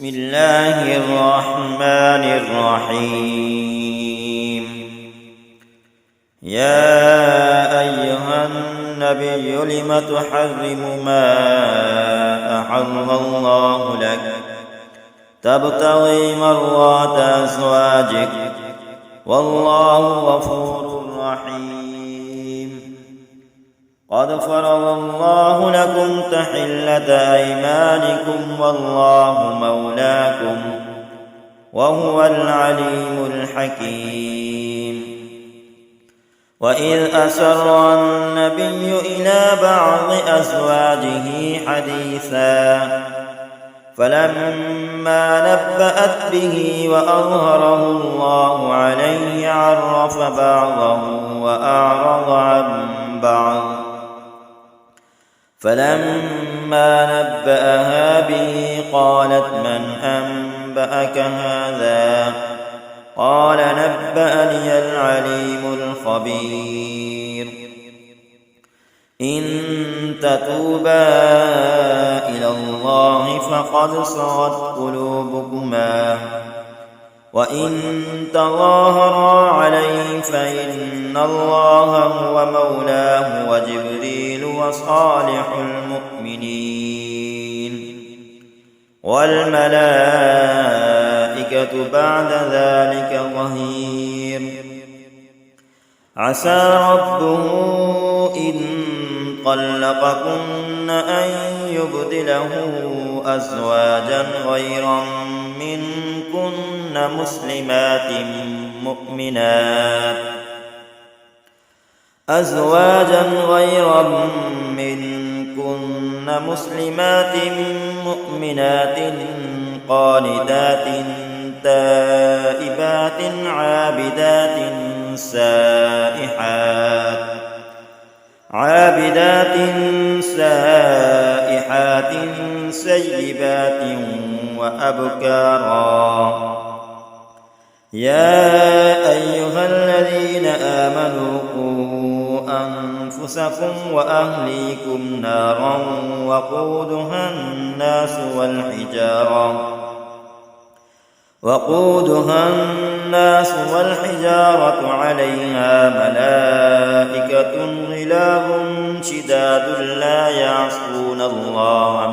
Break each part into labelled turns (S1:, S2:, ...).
S1: بسم الله الرحمن الرحيم. يا أيها النبي لم تحرم ما أحل الله لك تبتغي مرضات أزواجك والله غفور رحيم. قد فرض الله لكم تحلة أيمانكم والله مولاكم وهو العليم الحكيم. وإذ أسر النبي إلى بعض أزواجه حديثا فلما نبأت به وأظهره الله عليه عرف بعضه وأعرض عن بعض. فلما نبأها به قالت من أنبأك هذا؟ قال نبأني العليم الخبير. إن تتوبا إلى الله فقد صغت قلوبكما وإن تظاهرا عليه فإن الله هو مولاه وجبريل وصالح المؤمنين والملائكة بعد ذلك ظهير. عسى ربه إن طلقكن أن يبدله أزواجا غيرا منكن مسلمات مؤمنات قانتات تائبات عابدات سائحات سيبات وأبكارا. يا أيها الذين آمنوا قوا أنفسكم وأهليكم نارا وقودها الناس والحجارة عليها ملائكة غلاظ شداد لا يعصون الله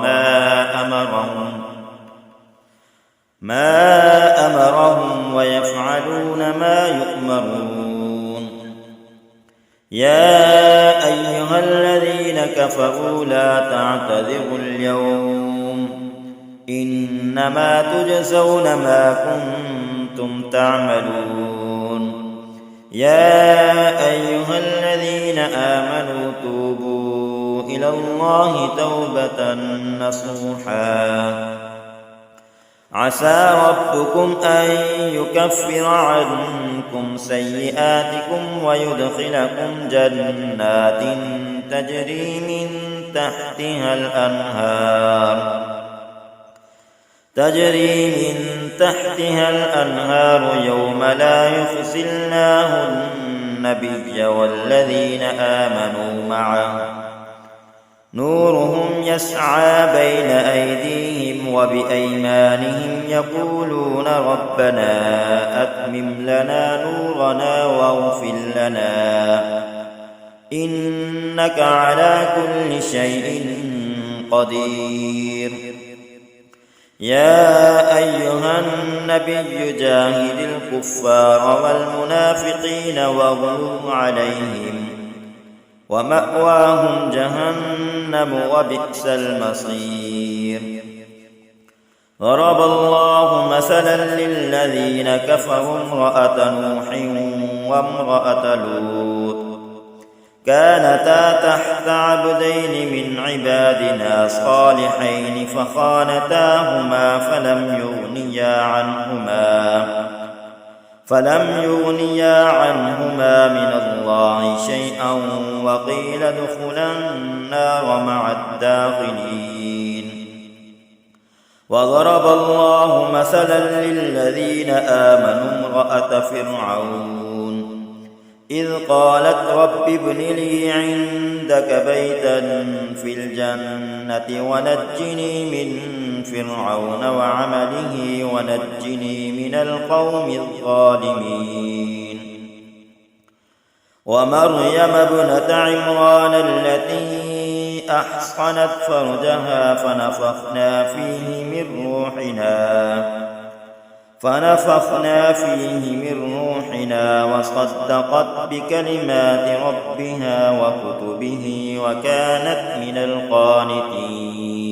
S1: ما أمرهم ويفعلون ما يؤمرون. يا أيها الذين كفروا لا تعتذروا اليوم إنما تجزون ما كنتم تعملون. يا أيها الذين آمنوا توبوا إلى الله توبة نصوحا عسى ربكم أن يكفر عنكم سيئاتكم ويدخلكم جنات تجري من تحتها الأنهار يوم لا يخزي الله النبي والذين آمنوا معه نورهم يسعى بين أيديهم وبأيمانهم يقولون ربنا أتمم لنا نورنا واغفر لنا إنك على كل شيء قدير. يا أيها النبي جاهد الكفار والمنافقين واغلظ عليهم ومأواهم جهنم وبئس المصير. ضرب الله مثلا للذين كفروا امرأة نوح وامرأة لوط كانتا تحت عبدين من عبادنا صالحين فخانتاهما فلم يغنيا عنهما من الله شيئا وقيل ادخلا النار مع الداخلين. وضرب الله مثلا للذين آمنوا امرأة فرعون إذ قالت رب ابن لي عندك بيتا في الجنة ونجني من فرعون وعمله ونجني من القوم الظالمين ومريم ابنة عمران التي أحصنت فرجها فنفخنا فيه من روحنا وصدقت بكلمات ربها وكتبه وكانت من القانتين